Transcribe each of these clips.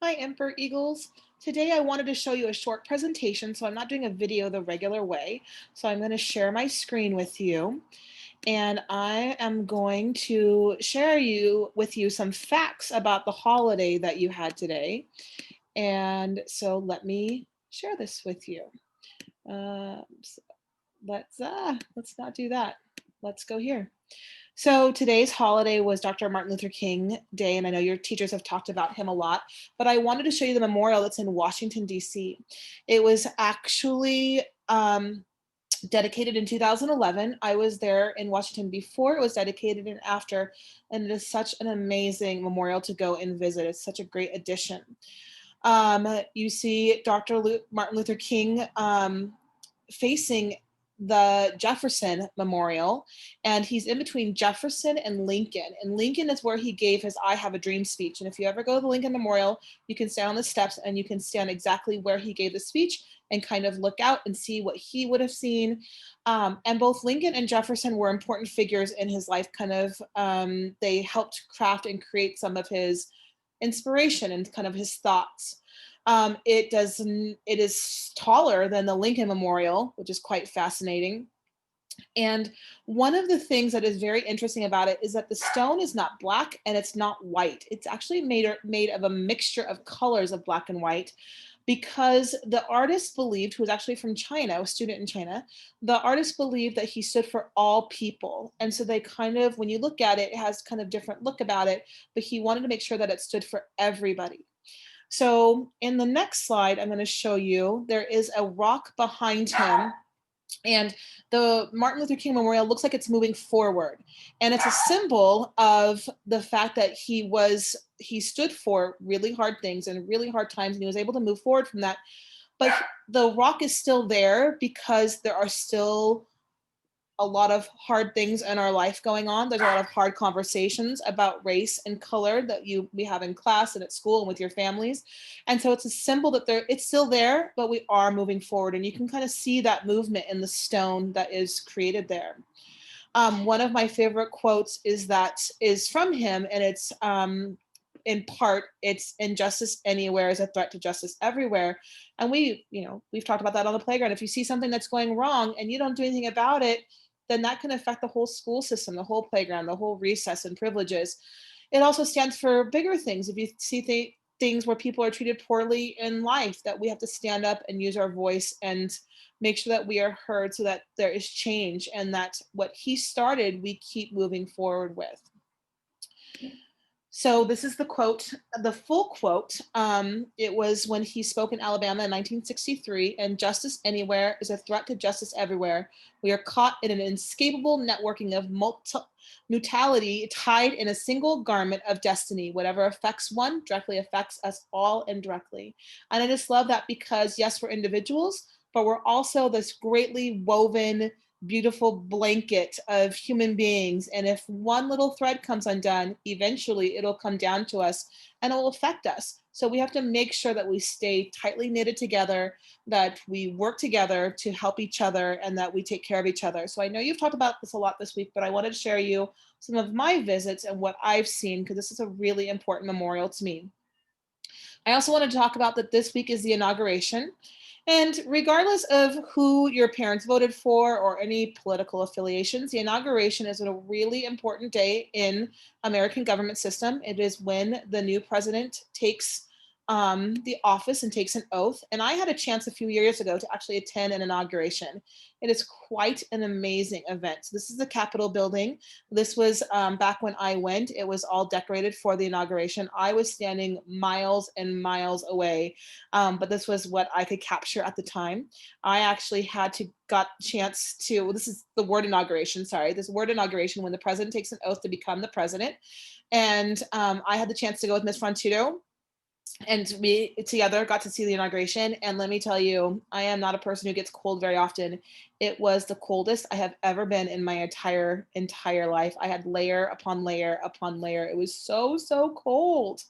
Hi, Emperor Eagles. Today I wanted to show you a short presentation, so I'm not doing a video the regular way. So I'm going to share my screen with you, and I am going to share with you some facts about the holiday that you had today. And so let me share this with you. So let's not do that. Let's go here. So today's holiday was Dr. Martin Luther King Day, and I know your teachers have talked about him a lot, but I wanted to show you the memorial that's in Washington, D.C. It was actually dedicated in 2011. I was there in Washington before it was dedicated and after, and it is such an amazing memorial to go and visit. It's such a great addition. You see Martin Luther King facing the Jefferson Memorial, and he's in between Jefferson and Lincoln. And Lincoln is where he gave his I Have a Dream speech. And if you ever go to the Lincoln Memorial, you can stand on the steps and you can stand exactly where he gave the speech and kind of look out and see what he would have seen. And both Lincoln and Jefferson were important figures in his life. They helped craft and create some of his inspiration and kind of his thoughts. It is taller than the Lincoln Memorial, which is quite fascinating. And one of the things that is very interesting about it is that the stone is not black and it's not white. It's actually made of a mixture of colors of black and white, because the artist believed, who was actually from China, a student in China, the artist believed that he stood for all people. And so they kind of, when you look at it, it has kind of different look about it, but he wanted to make sure that it stood for everybody. So in the next slide, I'm going to show you, there is a rock behind him, and the Martin Luther King Memorial looks like it's moving forward. And it's a symbol of the fact that he stood for really hard things and really hard times, and he was able to move forward from that. But the rock is still there because there are still a lot of hard things in our life going on. There's a lot of hard conversations about race and color that we have in class and at school and with your families. And so it's a symbol that it's still there, but we are moving forward. And you can kind of see that movement in the stone that is created there. One of my favorite quotes is from him, and it's in part, it's injustice anywhere is a threat to justice everywhere. And we've talked about that on the playground. If you see something that's going wrong and you don't do anything about it, then that can affect the whole school system, the whole playground, the whole recess and privileges. It also stands for bigger things. If you see things where people are treated poorly in life, that we have to stand up and use our voice and make sure that we are heard, so that there is change, and that what he started, we keep moving forward with. So this is the quote, the full quote. It was when he spoke in Alabama in 1963, and justice anywhere is a threat to justice everywhere. We are caught in an inescapable networking of mutuality, tied in a single garment of destiny. Whatever affects one directly affects us all indirectly. And I just love that, because yes, we're individuals, but we're also this greatly woven, beautiful blanket of human beings. And if one little thread comes undone, eventually it'll come down to us and it will affect us. So we have to make sure that we stay tightly knitted together, that we work together to help each other, and that we take care of each other. So I know you've talked about this a lot this week, but I wanted to share you some of my visits and what I've seen, because this is a really important memorial to me. I also want to talk about that this week is the inauguration. And regardless of who your parents voted for or any political affiliations, the inauguration is a really important day in American government system. It is when the new president takes the office and takes an oath. And I had a chance a few years ago to actually attend an inauguration. It is quite an amazing event. So this is the Capitol building. This was back when I went. It was all decorated for the inauguration. I was standing miles and miles away, but this was what I could capture at the time. I actually got chance to, well, this is the word inauguration, sorry, this word inauguration, when the president takes an oath to become the president. And I had the chance to go with Ms. Frontudo, and we together got to see the inauguration. And let me tell you, I am not a person who gets cold very often. It was the coldest I have ever been in my entire life. I had layer upon layer upon layer. It was so cold.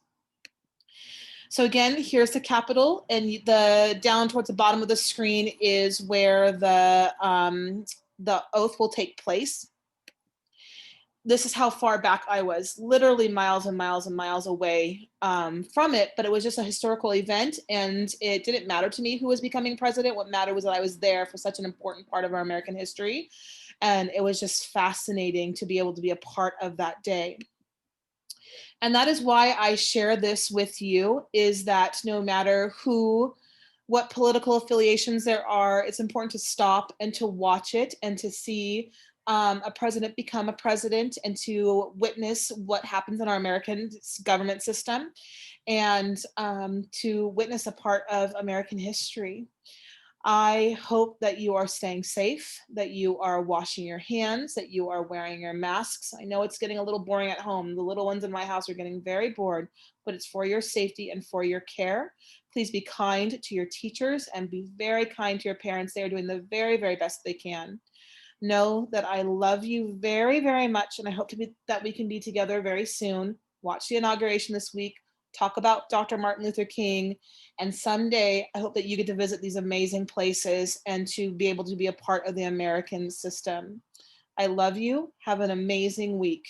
So again, here's the Capitol, and the down towards the bottom of the screen is where the oath will take place. this is how far back I was, literally miles and miles and miles away from it. But it was just a historical event, and it didn't matter to me who was becoming president. What mattered was that I was there for such an important part of our American history. And it was just fascinating to be able to be a part of that day. And that is why I share this with you, is that no matter what political affiliations there are, it's important to stop and to watch it and to see a president become a president and to witness what happens in our American government system, and to witness a part of American history. I hope that you are staying safe, that you are washing your hands, that you are wearing your masks. I know it's getting a little boring at home. The little ones in my house are getting very bored, but it's for your safety and for your care. Please be kind to your teachers and be very kind to your parents. They are doing the very, very best they can. Know that I love you very, very much, and I hope that we can be together very soon. Watch the inauguration this week, talk about Dr. Martin Luther King, and someday I hope that you get to visit these amazing places and to be able to be a part of the American system. I love you. Have an amazing week.